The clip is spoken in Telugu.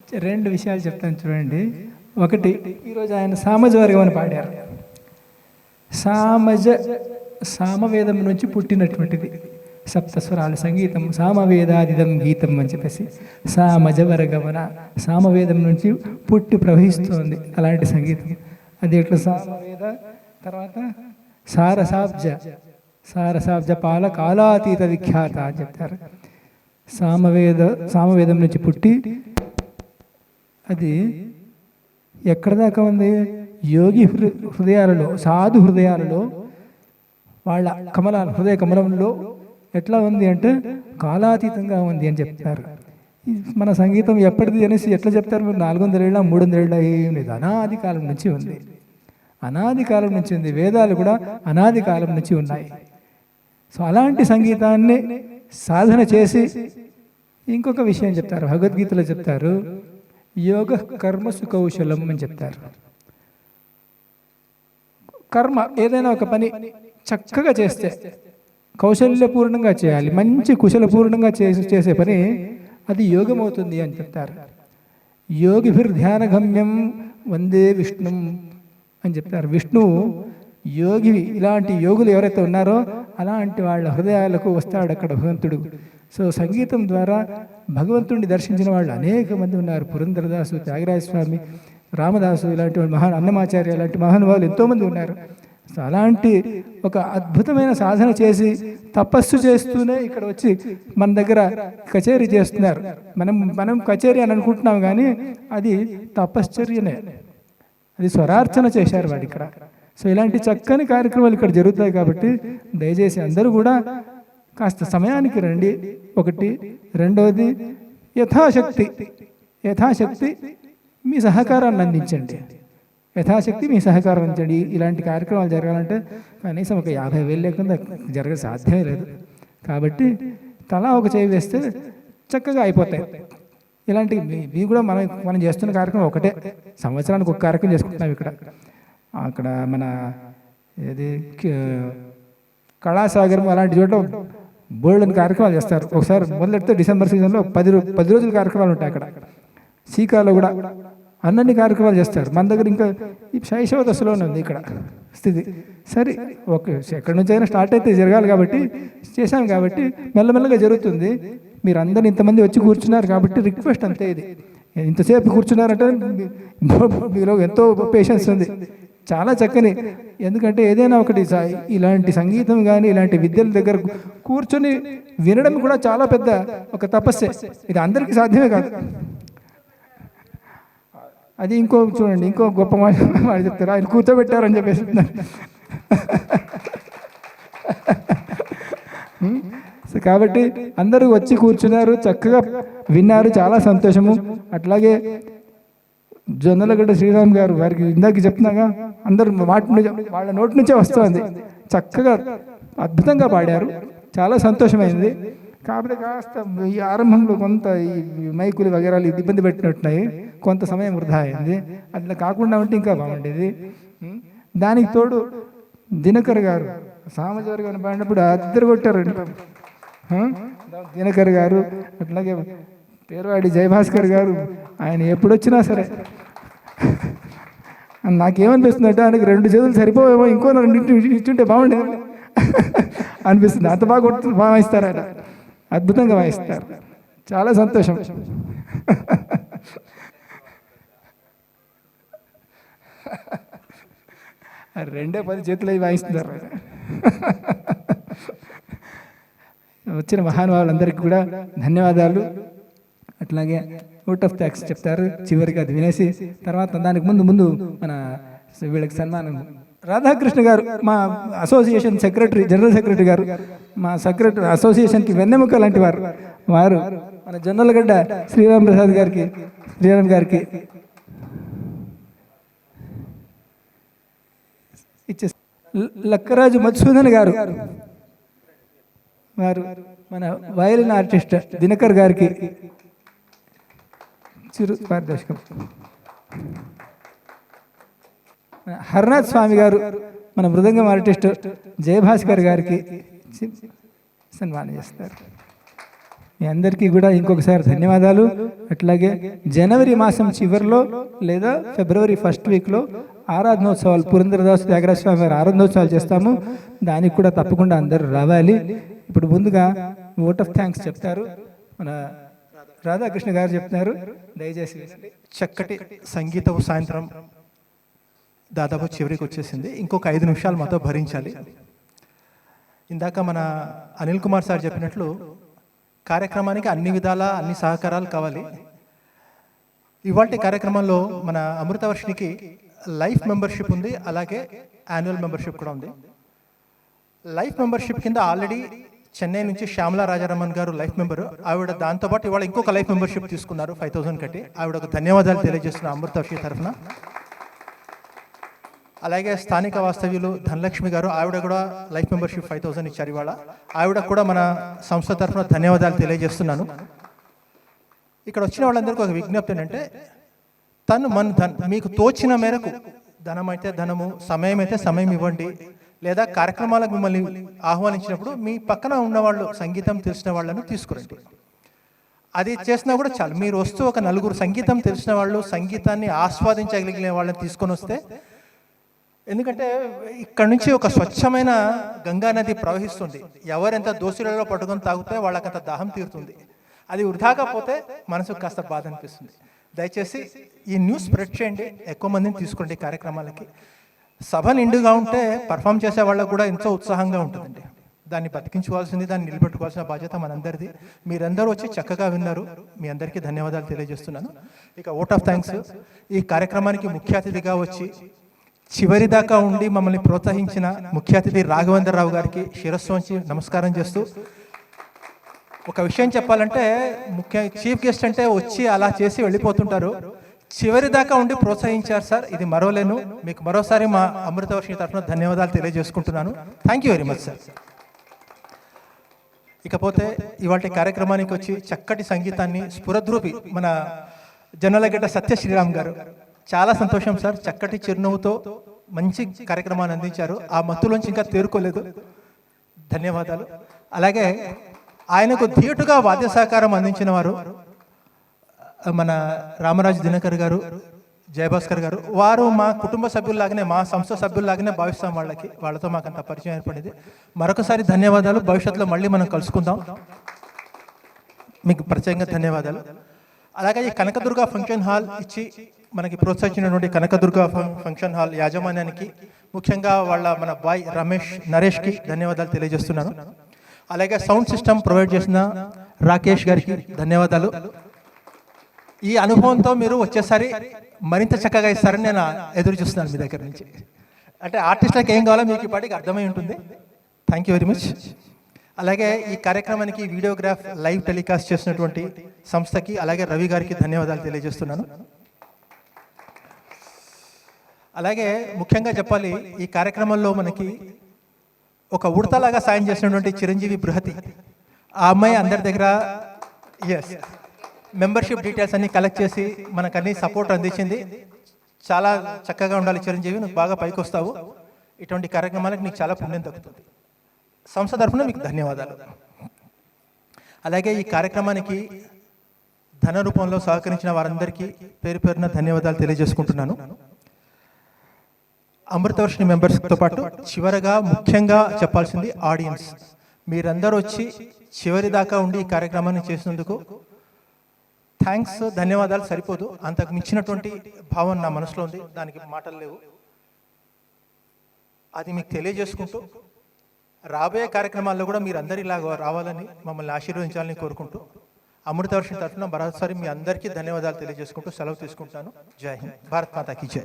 రెండు విషయాలు చెప్తాను చూడండి. ఒకటి, ఈరోజు ఆయన సామజ వర్గం అని పాడారు. సామవేదం నుంచి పుట్టినటువంటిది సప్తస్వరాల సంగీతం, సామవేదాదిదం గీతం అని చెప్పేసి సామజ వర్గమన, సామవేదం నుంచి పుట్టి ప్రవహిస్తోంది అలాంటి సంగీతం. అది ఎట్లా సామవేద, తర్వాత సారసాబ్జ పాల కాలాతీత విఖ్యాత అని చెప్తారు. సామవేదం నుంచి పుట్టి అది ఎక్కడ దాకా ఉంది? యోగి హృదయాలలో, సాధు హృదయాలలో, వాళ్ళ హృదయ కమలంలో ఎట్లా ఉంది అంటే కాలాతీతంగా ఉంది అని చెప్తారు. మన సంగీతం ఎప్పటిది అనేసి ఎట్లా చెప్తారు? 400 ఏళ్ళ 300 ఏళ్ళ ఏం లేదు, అనాది కాలం నుంచి ఉంది. అనాది కాలం నుంచి ఉంది. వేదాలు కూడా అనాది కాలం నుంచి ఉన్నాయి. సో అలాంటి సంగీతాన్ని సాధన చేసి ఇంకొక విషయం చెప్తారు, భగవద్గీతలో చెప్తారు, యోగ కర్మసు కౌశలం అని చెప్తారు. కర్మ ఏదైనా ఒక పని చక్కగా చేస్తే కౌశల్యపూర్ణంగా చేయాలి, మంచి కుశలపూర్ణంగా చేసే పని అది యోగం అవుతుంది అని చెప్తారు. యోగిభిర్ధ్యానగమ్యం వందే విష్ణుం అని చెప్తారు. విష్ణువు యోగి, ఇలాంటి యోగులు ఎవరైతే ఉన్నారో అలాంటి వాళ్ళ హృదయాలకు వస్తాడు అక్కడ భగవంతుడు. సో సంగీతం ద్వారా భగవంతుడిని దర్శించిన వాళ్ళు అనేక మంది ఉన్నారు. పురంధరదాసు, త్యాగరాజ స్వామి, రామదాసు, ఇలాంటి వాళ్ళు, అన్నమాచార్య, ఇలాంటి మహానుభావులు ఎంతోమంది ఉన్నారు. సో అలాంటి ఒక అద్భుతమైన సాధన చేసి తపస్సు చేస్తూనే ఇక్కడ వచ్చి మన దగ్గర కచేరీ చేస్తున్నారు. మనం కచేరీ అని అనుకుంటున్నాం, కానీ అది తపశ్చర్యనే, అది స్వరార్చన చేశారు వాడు ఇక్కడ. సో ఇలాంటి చక్కని కార్యక్రమాలు ఇక్కడ జరుగుతాయి. కాబట్టి దయచేసి అందరూ కూడా కాస్త సమయానికి రండి. ఒకటి. రెండవది, యథాశక్తి మీ సహకారాన్ని అందించండి. యథాశక్తి మీ సహకారం అందించండి. ఇలాంటి కార్యక్రమాలు జరగాలంటే కనీసం ఒక 50,000 లేకుండా జరగ సాధ్యమే లేదు. కాబట్టి తలా ఒక చేయి వేస్తే చక్కగా అయిపోతాయి. ఇలాంటి ఇవి కూడా మనం చేస్తున్న కార్యక్రమం ఒకటే, సంవత్సరానికి ఒక కార్యక్రమం చేసుకుంటున్నాం ఇక్కడ. అక్కడ మన ఏది కళాసాగరం అలాంటి చోట బోల్డెన్ కార్యక్రమాలు చేస్తారు. ఒకసారి మొదలెడితే డిసెంబర్ సీజన్లో 10 రోజుల కార్యక్రమాలు ఉంటాయి అక్కడ. సీకాలో కూడా అన్ని కార్యక్రమాలు చేస్తారు. మన దగ్గర ఇంకా ఈ శైశవ దశలోనే ఉంది ఇక్కడ స్థితి. సరే, ఓకే, ఎక్కడి నుంచి అయినా స్టార్ట్ అయితే జరగాలి కాబట్టి చేశాం, కాబట్టి మెల్లమెల్లగా జరుగుతుంది. మీరు అందరూ ఇంతమంది వచ్చి కూర్చున్నారు కాబట్టి రిక్వెస్ట్ అంతే. ఇది ఇంతసేపు కూర్చున్నారంటే మీలో ఎంతో పేషెన్స్ ఉంది, చాలా చక్కని. ఎందుకంటే ఏదైనా ఒకటి ఇలాంటి సంగీతం కానీ ఇలాంటి విద్యల దగ్గర కూర్చొని వినడం కూడా చాలా పెద్ద ఒక తపస్సే. ఇది అందరికీ సాధ్యమే కాదు. అది చూడండి, ఇంకో గొప్ప మాట చెప్తారు, ఆయన కూర్చోబెట్టారని చెప్పేసి. సో కాబట్టి అందరూ వచ్చి కూర్చున్నారు, చక్కగా విన్నారు, చాలా సంతోషము. అట్లాగే జొన్నలగడ్డ శ్రీరామ్ గారు, వారికి ఇందాక చెప్తున్నాగా, అందరూ వాళ్ళ నోటి నుంచే వస్తుంది. చక్కగా అద్భుతంగా పాడారు, చాలా సంతోషమైంది. కాకపోతే కాస్త ఈ ఆరంభంలో కొంత ఈ మైకులు వగేరాలు ఇబ్బంది పెట్టినట్టున్నాయి, కొంత సమయం వృధా అయింది. అట్లా కాకుండా ఉంటే ఇంకా బాగుండేది. దానికి తోడు దినకర్ గారు సామజవర్గం పాడినప్పుడు అద్దరు కొట్టారు. దినకర్ గారు, అట్లాగే పేరువాడి జయభాస్కర్ గారు, ఆయన ఎప్పుడొచ్చినా సరే నాకేమనిపిస్తుందంటే ఆయనకి 2 చేతులు సరిపోవేమో, ఇంకో 2 ఇచ్చుంటే బాగుండేది అనిపిస్తుంది. అంత బాగా వాయిస్తారు ఆయన, అద్భుతంగా వాయిస్తారు, చాలా సంతోషం. రెండే 10 చేతులు అవి వాయిస్తున్నారు. వచ్చిన మహానుభావులందరికీ కూడా ధన్యవాదాలు. అట్లాగే అవుట్ ఆఫ్ థ్యాంక్స్ చెప్తారు చివరికి, అది వినేసి తర్వాత దానికి ముందు మన వీళ్ళకి సన్మానం. రాధాకృష్ణ గారు, మా అసోసియేషన్ సెక్రటరీ, జనరల్ సెక్రటరీ గారు, మా అసోసియేషన్కి వెన్నెముక లాంటి వారు మన జొన్నలగడ్డ శ్రీరామ్ గారికి ఇచ్చే. లక్కరాజు మధుసూదన్ గారు, వారు మన వయలిన్ ఆర్టిస్ట్ దినకర్ గారికి చిరు పారితోషికం. హర్నాథ్ స్వామి గారు, మన మృదంగం ఆర్టిస్ట్ జయభాస్కర్ గారికి సన్మానం చేస్తారు. మీ అందరికీ కూడా ఇంకొకసారి ధన్యవాదాలు. అట్లాగే జనవరి మాసం చివరిలో లేదా ఫిబ్రవరి ఫస్ట్ వీక్లో ఆరాధనోత్సవాలు, పురంధరదాసు త్యాగరాజ స్వామి వారి ఆరాధనోత్సవాలు చేస్తాము. దానికి కూడా తప్పకుండా అందరూ రావాలి. ఇప్పుడు ముందుగా ఓట్ ఆఫ్ థ్యాంక్స్ చెప్తారు మన రాధాకృష్ణ గారు చెప్తున్నారు. దయచేసి చక్కటి సంగీతపు సాయంత్రం దాదాపు చివరికి వచ్చేసింది. ఇంకొక 5 నిమిషాలు మాతో భరించాలి. ఇందాక మన అనిల్ కుమార్ సార్ చెప్పినట్లు కార్యక్రమానికి అన్ని విధాల అన్ని సహకారాలు కావాలి. ఇవాల్టి కార్యక్రమంలో మన అమృతవర్షినికి లైఫ్ మెంబర్షిప్ ఉంది, అలాగే యాన్యువల్ మెంబర్షిప్ కూడా ఉంది. లైఫ్ మెంబర్షిప్ కింద ఆల్రెడీ చెన్నై నుంచి శ్యామలా రాజారామన్ గారు లైఫ్ మెంబరు. ఆవిడ దాంతోపాటు ఇవాళ ఇంకొక లైఫ్ మెంబర్షిప్ తీసుకున్నారు 5000 కట్టి. ఆవిడకు ధన్యవాదాలు తెలియజేస్తున్న అమృతవర్షి తరఫున. అలాగే స్థానిక వాస్తవ్యులు ధనలక్ష్మి గారు, ఆవిడ కూడా లైఫ్ మెంబర్షిప్ 5000 ఇచ్చారు ఇవాళ. ఆవిడ కూడా మన సంస్థ తరఫున ధన్యవాదాలు తెలియజేస్తున్నాను. ఇక్కడ వచ్చిన వాళ్ళందరికీ ఒక విజ్ఞప్తి ఏంటంటే, మీకు తోచిన మేరకు ధనం అయితే ధనము, సమయం అయితే సమయం ఇవ్వండి. లేదా కార్యక్రమాలకు మిమ్మల్ని ఆహ్వానించినప్పుడు మీ పక్కన ఉన్నవాళ్ళు సంగీతం తెలిసిన వాళ్ళను తీసుకురండి. అది చేసినా కూడా చాలు. మీరు వస్తూ ఒక 4 సంగీతం తెలిసిన వాళ్ళు, సంగీతాన్ని ఆస్వాదించగలిగిన వాళ్ళని తీసుకొని వస్తే, ఎందుకంటే ఇక్కడ నుంచి ఒక స్వచ్ఛమైన గంగా నది ప్రవహిస్తుంది. ఎవరెంత దోశలలో పట్టుకొని తాగితే వాళ్ళకంత దాహం తీరుతుంది. అది వృధాగా పోతే మనసుకు కాస్త బాధ అనిపిస్తుంది. దయచేసి ఈ న్యూస్ స్ప్రెడ్ చేయండి, ఎక్కువ మందిని తీసుకోండి కార్యక్రమాలకి. సభ నిండుగా ఉంటే పర్ఫామ్ చేసే వాళ్ళకు కూడా ఎంతో ఉత్సాహంగా ఉంటుందండి. దాన్ని బతికించుకోవాల్సింది, దాన్ని నిలబెట్టుకోవాల్సిన బాధ్యత మనందరిది. మీరందరూ వచ్చి చక్కగా విన్నారు. మీ అందరికీ ధన్యవాదాలు తెలియజేస్తున్నాను. ఇక ఓట్ ఆఫ్ థ్యాంక్స్. ఈ కార్యక్రమానికి ముఖ్య అతిథిగా వచ్చి చివరి దాకా ఉండి మమ్మల్ని ప్రోత్సహించిన ముఖ్య అతిథి రాఘవేంద్రరావు గారికి శిరస్సు వంచి నమస్కారం చేస్తూ, ఒక విషయం చెప్పాలంటే, చీఫ్ గెస్ట్ అంటే వచ్చి అలా చేసి వెళ్ళిపోతుంటారు. చివరి దాకా ఉండి ప్రోత్సహించారు సార్, ఇది మరోలేను. మీకు మరోసారి మా అమృతవర్షిణి తరఫున ధన్యవాదాలు తెలియజేసుకుంటున్నాను. Thank you very much sir. ఇకపోతే ఇవాళ కార్యక్రమానికి వచ్చి చక్కటి సంగీతాన్ని స్ఫురద్రూపి మన జొన్నలగడ్డ సత్య శ్రీరామ్ గారు, చాలా సంతోషం సార్. చక్కటి చిరునవ్వుతో మంచి కార్యక్రమాన్ని అందించారు. ఆ మత్తులోంచి ఇంకా తేరుకోలేదు. ధన్యవాదాలు. అలాగే ఆయనకు ధీటుగా వాద్య సహకారం అందించిన వారు మన రామరాజు దినకర్ గారు, జయభాస్కర్ గారు. వారు మా కుటుంబ సభ్యుల్లాగానే, మా సంస్థ సభ్యుల్లాగానే భావిస్తాం. వాళ్ళతో మాకు అంత పరిచయం ఏర్పడింది. మరొకసారి ధన్యవాదాలు. భవిష్యత్తులో మళ్ళీ మనం కలుసుకుందాం. మీకు ప్రత్యేకంగా ధన్యవాదాలు. అలాగే ఈ కనకదుర్గ ఫంక్షన్ హాల్ ఇచ్చి మనకి ప్రోత్సహించినటువంటి కనకదుర్గ ఫంక్షన్ హాల్ యాజమాన్యానికి, ముఖ్యంగా మన బాయ్ నరేష్కి ధన్యవాదాలు తెలియజేస్తున్నాను. అలాగే సౌండ్ సిస్టమ్ ప్రొవైడ్ చేసిన రాకేష్ గారికి ధన్యవాదాలు. ఈ అనుభవంతో మీరు వచ్చేసారి మరింత చక్కగా ఇస్తారని నేను ఎదురు చూస్తున్నాను మీ దగ్గర నుంచి. అంటే ఆర్టిస్టులకు ఏం కావాలో మీకు ఇప్పటికి అర్థమై ఉంటుంది. Thank you very much. అలాగే ఈ కార్యక్రమానికి వీడియోగ్రాఫ్ లైవ్ టెలికాస్ట్ చేసినటువంటి సంస్థకి, అలాగే రవి గారికి ధన్యవాదాలు తెలియజేస్తున్నాను. అలాగే ముఖ్యంగా చెప్పాలి, ఈ కార్యక్రమంలో మనకి ఒక ఉడతలాగా సాయం చేసినటువంటి చిరంజీవి బృహతి, ఆ అమ్మాయి అందరి దగ్గర మెంబర్షిప్ డీటెయిల్స్ అన్ని కలెక్ట్ చేసి మనకు అన్ని సపోర్ట్ అందించింది. చాలా చక్కగా ఉండాలి చిరంజీవి, నువ్వు బాగా పైకి వస్తావు. ఇటువంటి కార్యక్రమాలకు నీకు చాలా పుణ్యం దక్కుతుంది. సంస్థ తరఫున మీకు ధన్యవాదాలు. అలాగే ఈ కార్యక్రమానికి ధన రూపంలో సహకరించిన వారందరికీ పేరు పేరున ధన్యవాదాలు తెలియజేసుకుంటున్నాను. అమృతవర్షిణి మెంబర్స్తో పాటు చివరగా ముఖ్యంగా చెప్పాల్సింది ఆడియన్స్. మీరందరూ వచ్చి చివరి దాకా ఉండి ఈ కార్యక్రమాన్ని చేసినందుకు థ్యాంక్స్, ధన్యవాదాలు సరిపోదు. అంతకు మించినటువంటి భావన నా మనసులో ఉంది, దానికి మాటలు లేవు. అది మీకు తెలియజేసుకుంటూ రాబోయే కార్యక్రమాల్లో కూడా మీరు అందరిలాగా రావాలని, మమ్మల్ని ఆశీర్వదించాలని కోరుకుంటూ అమృతవర్షిణి తరఫున మరోసారి మీ అందరికీ ధన్యవాదాలు తెలియజేసుకుంటూ సెలవు తీసుకుంటాను. జై హింద్. భారత్ మాతా కీ జై.